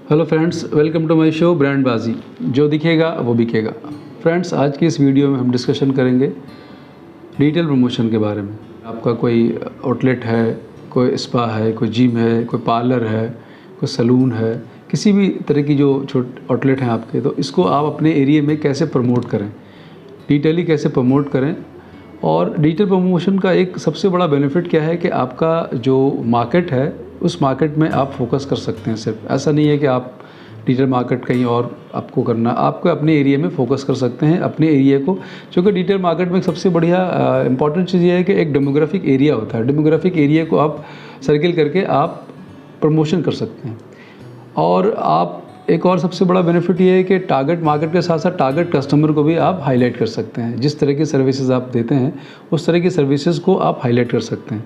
Hello friends, welcome to my show ब्रांडबाजी। जो दिखेगा वो बिकेगा। फ्रेंड्स, आज की इस वीडियो में हम डिस्कशन करेंगे डिजिटल प्रमोशन के बारे में। आपका कोई आउटलेट है, कोई स्पा है, कोई जिम है, कोई पार्लर है, कोई सलून है, किसी भी तरह की जो छोटे आउटलेट हैं आपके, तो इसको आप अपने एरिया में कैसे प्रमोट करें, डिजिटली कैसे प्रमोट करें। और डिजिटल प्रमोशन का एक सबसे बड़ा बेनिफिट क्या है कि आपका जो मार्केट है उस मार्केट में आप फोकस कर सकते हैं। सिर्फ ऐसा नहीं है कि आप डिजिटल मार्केट कहीं और आपको करना, आपको अपने एरिया में फोकस कर सकते हैं अपने एरिया को। क्योंकि डिजिटल मार्केट में सबसे बढ़िया इंपॉर्टेंट चीज़ ये है कि एक डेमोग्राफिक एरिया होता है। डेमोग्राफिक एरिया को आप सर्किल करके आप प्रमोशन कर सकते हैं। और आप एक और सबसे बड़ा बेनिफिट ये है कि टारगेट मार्केट के साथ साथ टारगेट कस्टमर को भी आप हाईलाइट कर सकते हैं। जिस तरह की सर्विसेज आप देते हैं उस तरह की सर्विसेज को आप हाईलाइट कर सकते हैं।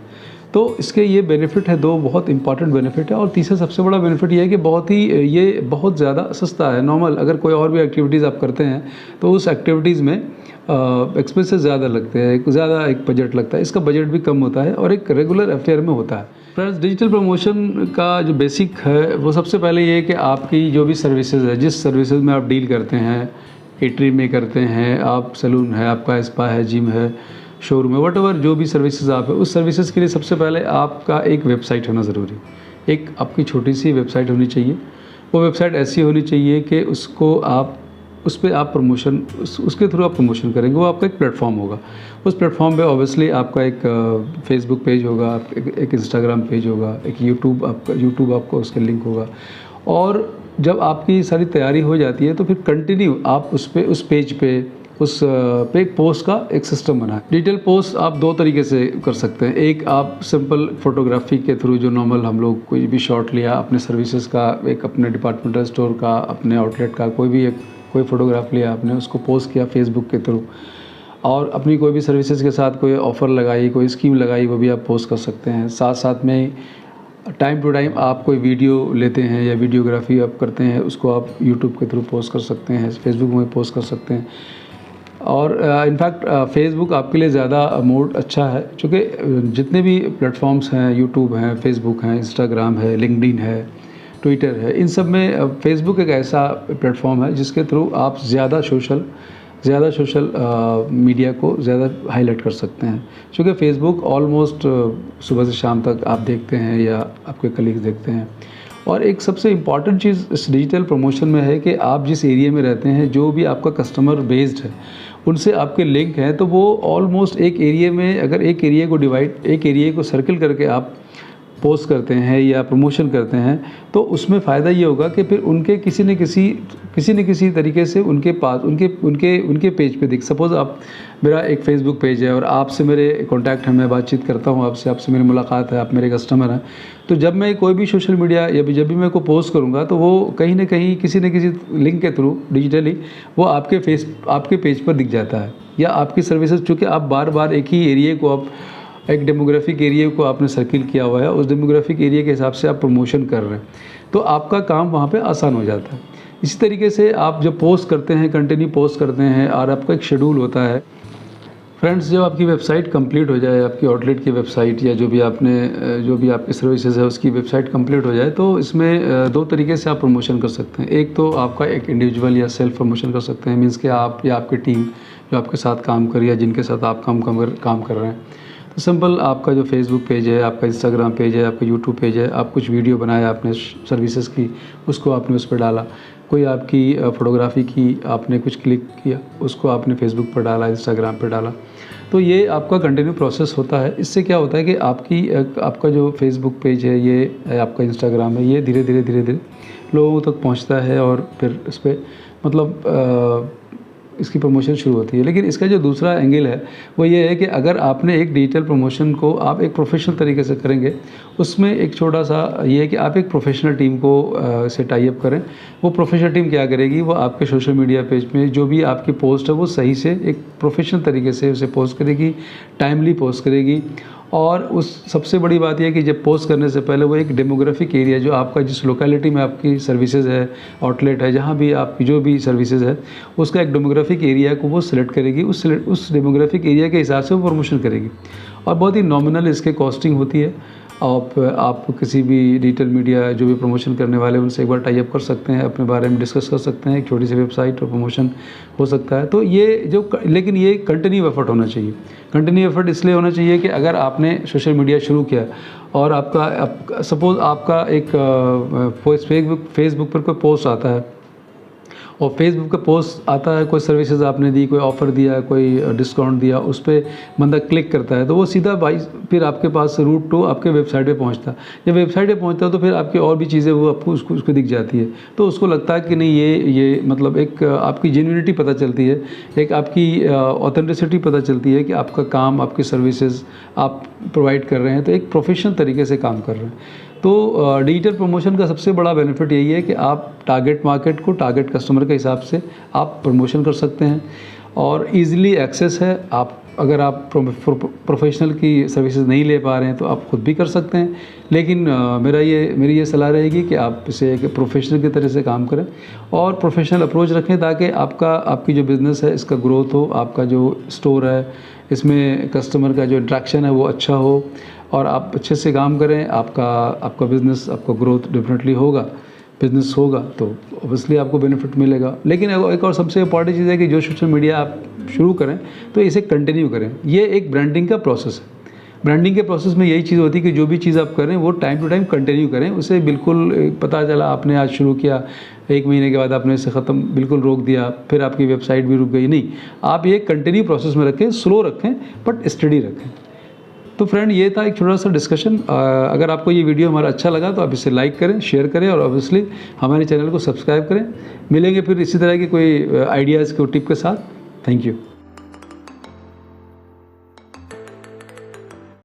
तो इसके ये बेनिफिट है, दो बहुत इंपॉर्टेंट बेनिफिट है। और तीसरा सबसे बड़ा बेनिफिट ये है कि ये बहुत ज़्यादा सस्ता है। नॉर्मल अगर कोई और भी एक्टिविटीज़ आप करते हैं तो उस एक्टिविटीज़ में एक्सपेंसेस ज़्यादा लगते हैं, ज़्यादा एक बजट लगता है। इसका बजट भी कम होता है और एक रेगुलर अफेयर में होता है। फ्रेंड्स, डिजिटल प्रमोशन का जो बेसिक है वो सबसे पहले ये है कि आपकी जो भी सर्विसेज है, जिस सर्विसेज में आप डील करते हैं, केटरिंग में करते हैं, आप सैलून है, आपका स्पा है, जिम है, शोरूम है, वट जो भी सर्विसेज आप है, उस सर्विसेज के लिए सबसे पहले आपका एक वेबसाइट होना ज़रूरी। एक आपकी छोटी सी वेबसाइट होनी चाहिए। वो वेबसाइट ऐसी होनी चाहिए कि उसको आप उस पर आप प्रमोशन उसके थ्रू आप प्रमोशन करेंगे। वो आपका एक प्लेटफॉर्म होगा। उस प्लेटफॉर्म पे ऑब्वियसली आपका एक फेसबुक पेज होगा, एक इंस्टाग्राम पेज होगा, एक यूट्यूब आपका उसका लिंक होगा। और जब आपकी सारी तैयारी हो जाती है तो फिर कंटिन्यू आप उस पेज पे पे पोस्ट का एक सिस्टम बना है। डिजिटल पोस्ट आप दो तरीके से कर सकते हैं। एक, आप सिंपल फोटोग्राफी के थ्रू, जो नॉर्मल हम लोग कोई भी शॉट लिया अपने सर्विसेज का, एक अपने डिपार्टमेंटल स्टोर का, अपने आउटलेट का, कोई फ़ोटोग्राफ लिया आपने, उसको पोस्ट किया फेसबुक के थ्रू। और अपनी कोई भी सर्विसेज के साथ कोई ऑफ़र लगाई, कोई स्कीम लगाई, वो भी आप पोस्ट कर सकते हैं। साथ साथ में टाइम टू टाइम आप कोई वीडियो लेते हैं या वीडियोग्राफी आप करते हैं, उसको आप यूट्यूब के थ्रू पोस्ट कर सकते हैं, फेसबुक में पोस्ट कर सकते हैं। और इनफैक्ट फेसबुक आपके लिए ज़्यादा मोड अच्छा है, क्योंकि जितने भी प्लेटफॉर्म्स हैं, यूट्यूब हैं, फेसबुक हैं, इंस्टाग्राम है, लिंक्डइन है, ट्विटर है, इन सब में फेसबुक एक ऐसा प्लेटफॉर्म है जिसके थ्रू आप ज़्यादा सोशल मीडिया को ज़्यादा हाईलाइट कर सकते हैं। क्योंकि फेसबुक ऑलमोस्ट सुबह से शाम तक आप देखते हैं या आपके कलीग्स देखते हैं। और एक सबसे इम्पॉर्टेंट चीज़ इस डिजिटल प्रमोशन में है कि आप जिस एरिया में रहते हैं, जो भी आपका कस्टमर बेस्ड है, उनसे आपके लिंक हैं, तो वो ऑलमोस्ट एक एरिया में, अगर एक एरिया को सर्किल करके आप पोस्ट करते हैं या प्रमोशन करते हैं, तो उसमें फ़ायदा ये होगा कि फिर उनके किसी न किसी तरीके से उनके पास उनके पेज पे दिख। सपोज़ आप, मेरा एक फेसबुक पेज है और आपसे मेरे कॉन्टैक्ट है, मैं बातचीत करता हूँ आपसे मेरी मुलाकात है, आप मेरे कस्टमर हैं, तो जब मैं कोई भी सोशल मीडिया या जब भी मैं को पोस्ट करूँगा तो वो कहीं ना कहीं किसी न किसी लिंक के थ्रू डिजिटली वो आपके पेज पर दिख जाता है। या आपकी सर्विसेज, चूँकि आप बार बार एक ही एरिया को, आप एक डेमोग्राफिक एरिया को आपने सर्किल किया हुआ है, उस डेमोग्राफिक एरिया के हिसाब से आप प्रमोशन कर रहे हैं, तो आपका काम वहाँ पे आसान हो जाता है। इसी तरीके से आप जब पोस्ट करते हैं, कंटिन्यू पोस्ट करते हैं, और आपका एक शेड्यूल होता है। फ्रेंड्स, जब आपकी वेबसाइट कंप्लीट हो जाए, आपकी आउटलेट की वेबसाइट या जो भी आपकी सर्विसेज है उसकी वेबसाइट कंप्लीट हो जाए, तो इसमें दो तरीके से आप प्रमोशन कर सकते हैं। एक तो आपका एक इंडिविजुअल या सेल्फ प्रमोशन कर सकते हैं, मीन्स कि आप या आपकी टीम जो आपके साथ काम कर रही है, जिनके साथ आप काम कर रहे हैं, तो सिंपल आपका जो फेसबुक पेज है, आपका इंस्टाग्राम पेज है, आपका यूट्यूब पेज है, आप कुछ वीडियो बनाया आपने सर्विसेज की, उसको आपने उस पर डाला। कोई आपकी फ़ोटोग्राफी की आपने कुछ क्लिक किया, उसको आपने फेसबुक पर डाला, इंस्टाग्राम पर डाला। तो ये आपका कंटिन्यू प्रोसेस होता है। इससे क्या होता है कि आपका जो फेसबुक पेज है, ये आपका इंस्टाग्राम है, ये धीरे धीरे लोगों तक पहुँचता है और फिर इस पर मतलब इसकी प्रमोशन शुरू होती है। लेकिन इसका जो दूसरा एंगल है वो ये है कि अगर आपने एक डिजिटल प्रमोशन को आप एक प्रोफेशनल तरीके से करेंगे, उसमें एक छोटा सा ये है कि आप एक प्रोफेशनल टीम को से टाई अप करें। वो प्रोफेशनल टीम क्या करेगी, वो आपके सोशल मीडिया पेज में जो भी आपकी पोस्ट है वो सही से एक प्रोफेशनल तरीके से उसे पोस्ट करेगी, टाइमली पोस्ट करेगी। और उस सबसे बड़ी बात यह है कि जब पोस्ट करने से पहले वो एक डेमोग्राफिक एरिया, जो आपका जिस लोकेलिटी में आपकी सर्विसेज है, आउटलेट है, जहाँ भी आपकी जो भी सर्विसेज है, उसका एक डेमोग्राफिक एरिया को वो सिलेक्ट करेगी। उस डेमोग्राफिक एरिया के हिसाब से वो प्रमोशन करेगी। और बहुत ही नॉमिनल इसके कॉस्टिंग होती है। आप किसी भी डिजिटल मीडिया जो भी प्रमोशन करने वाले हैं उनसे एक बार टाई अप कर सकते हैं, अपने बारे में डिस्कस कर सकते हैं, एक छोटी सी वेबसाइट और प्रमोशन हो सकता है। तो ये लेकिन ये कंटिन्यू एफर्ट होना चाहिए। कंटिन्यू एफर्ट इसलिए होना चाहिए कि अगर आपने सोशल मीडिया शुरू किया और सपोज़ आपका एक फेसबुक पर कोई पोस्ट आता है और फेसबुक पे पोस्ट आता है, कोई सर्विसेज आपने दी, कोई ऑफ़र दिया, कोई डिस्काउंट दिया, उस पर बंदा क्लिक करता है तो वो सीधा फिर आपके पास रूट टू आपके वेबसाइट पे पहुंचता है। जब वेबसाइट पे पहुंचता है तो फिर आपकी और भी चीज़ें वो आपको उसको दिख जाती है, तो उसको लगता है कि नहीं ये मतलब एक आपकी जेन्युइनिटी पता चलती है, एक आपकी ऑथेंटिसिटी पता चलती है कि आपका काम, आपकी सर्विसेज आप प्रोवाइड कर रहे हैं, तो एक प्रोफेशनल तरीके से काम कर रहे हैं। तो डिजिटल प्रमोशन का सबसे बड़ा बेनिफिट यही है कि आप टारगेट मार्केट को टारगेट कस्टमर के हिसाब से आप प्रमोशन कर सकते हैं और इजीली एक्सेस है। अगर आप प्रोफेशनल की सर्विसेज नहीं ले पा रहे हैं तो आप खुद भी कर सकते हैं, लेकिन मेरी ये सलाह रहेगी कि आप इसे एक प्रोफेशनल की तरह से काम करें और प्रोफेशनल अप्रोच रखें ताकि आपकी जो बिज़नेस है इसका ग्रोथ हो, आपका जो स्टोर है इसमें कस्टमर का जो इंट्रैक्शन है वो अच्छा हो और आप अच्छे से काम करें। आपका बिज़नेस, आपका ग्रोथ डेफिनेटली होगा, बिज़नेस होगा तो ऑब्वियसली आपको बेनिफिट मिलेगा। लेकिन एक और सबसे इम्पॉर्टेंट चीज़ है कि जो सोशल मीडिया आप शुरू करें तो इसे कंटिन्यू करें। ये एक ब्रांडिंग का प्रोसेस है। ब्रांडिंग के प्रोसेस में यही चीज़ होती है कि जो भी चीज़ आप करें वो टाइम टू टाइम कंटिन्यू करें। उसे बिल्कुल पता चला आपने आज शुरू किया, 1 महीने के बाद आपने इसे ख़त्म बिल्कुल रोक दिया, फिर आपकी वेबसाइट भी रुक गई, नहीं। आप ये कंटिन्यू प्रोसेस में रखें, स्लो रखें बट स्टडी रखें। तो फ्रेंड, ये था एक छोटा सा डिस्कशन। अगर आपको ये वीडियो हमारा अच्छा लगा तो आप इसे लाइक करें, शेयर करें और ऑब्वियसली हमारे चैनल को सब्सक्राइब करें। मिलेंगे फिर इसी तरह की कोई आइडियाज़ को टिप के साथ। Thank you.